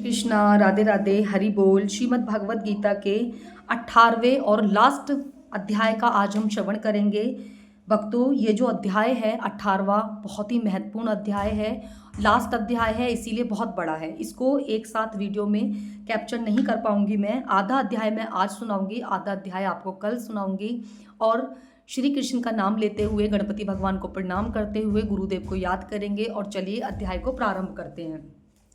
कृष्णा, राधे राधे, हरि बोल। श्रीमद् भगवत गीता के 18वें और लास्ट अध्याय का आज हम श्रवण करेंगे। भक्तों, ये जो अध्याय है 18वां बहुत ही महत्वपूर्ण अध्याय है, लास्ट अध्याय है, इसीलिए बहुत बड़ा है। इसको एक साथ वीडियो में कैप्चर नहीं कर पाऊंगी मैं। आधा अध्याय मैं आज सुनाऊंगी, आधा अध्याय आपको कल सुनाऊंगी। और श्री कृष्ण का नाम लेते हुए, गणपति भगवान को प्रणाम करते हुए गुरुदेव को याद करेंगे। और चलिए अध्याय को प्रारंभ करते हैं।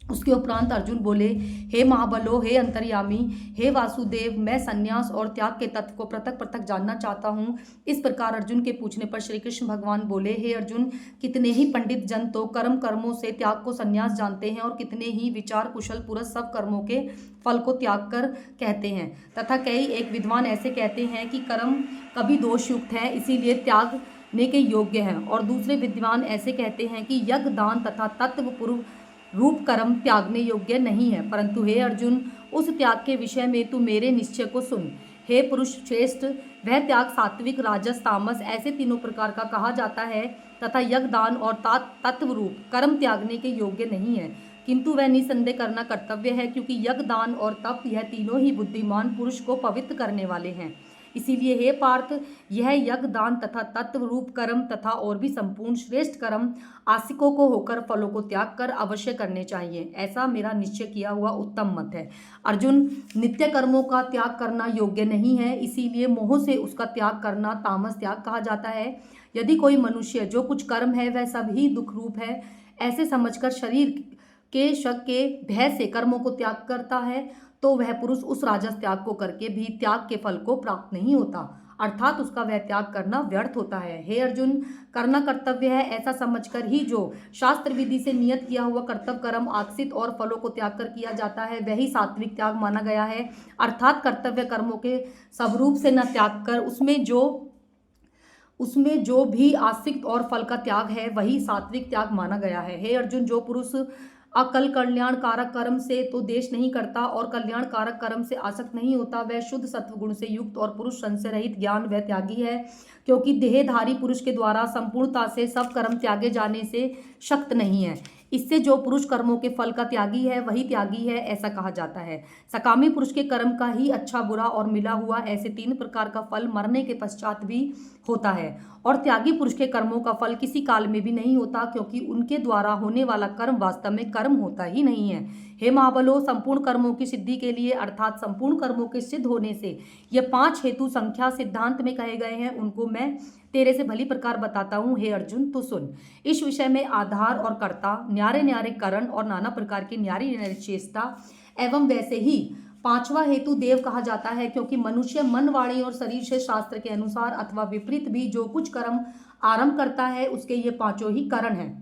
उसके उपरांत अर्जुन बोले, हे महाबलो, हे अंतर्यामी, हे वासुदेव, मैं संन्यास और त्याग के तत्व को पृथक पृथक जानना चाहता हूँ। इस प्रकार अर्जुन के पूछने पर श्री कृष्ण भगवान बोले, हे अर्जुन, कितने ही पंडित जन तो कर्मों से त्याग को संन्यास जानते हैं और कितने ही विचार कुशल पुरुष सब कर्मों के फल को त्याग कर कहते हैं, तथा कई एक विद्वान ऐसे कहते हैं कि कर्म कभी दोषयुक्त है, इसीलिए त्यागने के योग्य है। और दूसरे विद्वान ऐसे कहते हैं कि यज्ञ, दान तथा तत्व पूर्व रूप कर्म त्यागने योग्य नहीं है। परंतु हे अर्जुन, उस त्याग के विषय में तू मेरे निश्चय को सुन। हे पुरुष श्रेष्ठ, वह त्याग सात्विक, राजस, तामस ऐसे तीनों प्रकार का कहा जाता है तथा यज्ञ, दान और तत्व रूप कर्म त्यागने के योग्य नहीं है, किंतु वह निसंदेह करना कर्तव्य है, क्योंकि यज्ञ, दान और तप यह तीनों ही बुद्धिमान पुरुष को पवित्र करने वाले हैं। इसीलिए हे पार्थ, यह यज्ञ, दान तथा तत्व रूप कर्म तथा और भी संपूर्ण श्रेष्ठ कर्म आस्तिकों को होकर फलों को त्याग कर अवश्य करने चाहिए। ऐसा मेरा निश्चय किया हुआ उत्तम मत है। अर्जुन, नित्य कर्मों का त्याग करना योग्य नहीं है, इसीलिए मोह से उसका त्याग करना तामस त्याग कहा जाता है। यदि कोई मनुष्य जो कुछ कर्म है वह सब ही दुख रूप है, ऐसे समझकर शरीर के शक के भय से कर्मों को त्याग करता है, तो वह पुरुष उस राजस त्याग को करके भी त्याग के फल को प्राप्त नहीं होता, अर्थात उसका वह त्याग करना व्यर्थ होता है। हे अर्जुन, करना कर्तव्य है ऐसा समझकर ही जो शास्त्र विधि से नियत किया हुआ कर्तव्य कर्म आश्रित और फलों को त्याग कर किया जाता है, वही सात्विक त्याग माना गया है। अर्थात कर्तव्य कर्मों के स्वरूप से न त्याग कर उसमें जो भी आश्रित और फल का त्याग है वही सात्विक त्याग माना गया है। हे अर्जुन, जो पुरुष अकल कल्याणकारक कर्म से तो देश नहीं करता और कल्याणकारक कर्म से आसक्त नहीं होता, वह शुद्ध सत्व गुण से युक्त और पुरुष संशय रहित ज्ञान वह त्यागी है, क्योंकि देहधारी पुरुष के द्वारा संपूर्णता से सब कर्म त्यागे जाने से शक्त नहीं है। इससे जो पुरुष कर्मों के फल का त्यागी है वही त्यागी है, ऐसा कहा जाता है। सकामी पुरुष के कर्म का ही अच्छा, बुरा और मिला हुआ ऐसे तीन प्रकार का फल मरने के पश्चात भी होता है, और त्यागी पुरुष के कर्मों का फल किसी काल में भी नहीं होता, क्योंकि उनके द्वारा होने वाला कर्म वास्तव में कर्म होता ही नहीं है। हे महाबलो, संपूर्ण कर्मों की सिद्धि के लिए अर्थात संपूर्ण कर्मों के सिद्ध होने से ये 5 हेतु संख्या सिद्धांत में कहे गए हैं, उनको मैं तेरे से भली प्रकार बताता हूँ। हे अर्जुन, तो सुन। इस विषय में आधार और कर्ता, न्यारे न्यारे करण और नाना प्रकार की न्यारी न्यारी चेष्टा एवं वैसे ही 5वां हेतु देव कहा जाता है, क्योंकि मनुष्य मन, वाणी और शरीर से शास्त्र के अनुसार अथवा विपरीत भी जो कुछ कर्म आरंभ करता है उसके ये 5 ही कारण हैं।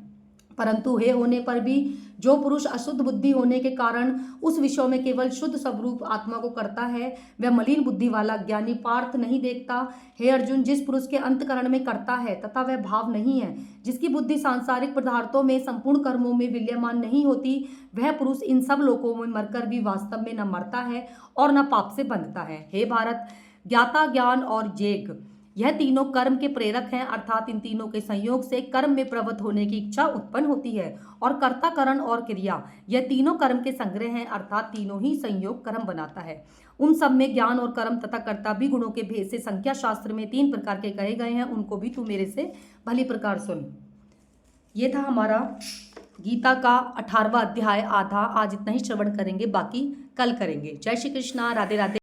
परंतु हे होने पर भी जो पुरुष अशुद्ध बुद्धि होने के कारण उस विषयों में केवल शुद्ध स्वरूप आत्मा को करता है, वह मलिन बुद्धि वाला ज्ञानी पार्थ नहीं देखता। हे अर्जुन, जिस पुरुष के अंतकरण में करता है तथा वह भाव नहीं है, जिसकी बुद्धि सांसारिक पदार्थों में संपूर्ण कर्मों में विलीयमान नहीं होती, वह पुरुष इन सब लोकों में मरकर भी वास्तव में न मरता है और न पाप से बंधता है। हे भारत, ज्ञाता, ज्ञान और जेग यह तीनों कर्म के प्रेरक हैं, अर्थात इन तीनों के संयोग से कर्म में प्रवृत्त होने की इच्छा उत्पन्न होती है, और कर्ता, करण और क्रिया यह तीनों कर्म के संग्रह हैं, अर्थात तीनों ही संयोग कर्म बनाता है। उन सब में ज्ञान और कर्म तथा कर्ता भी गुणों के भेद से संख्या शास्त्र में 3 प्रकार के कहे गए हैं, उनको भी तू मेरे से भली प्रकार सुन। ये था हमारा गीता का 18वां अध्याय आधा। आज इतना ही श्रवण करेंगे, बाकी कल करेंगे। जय श्री कृष्णा, राधे राधे।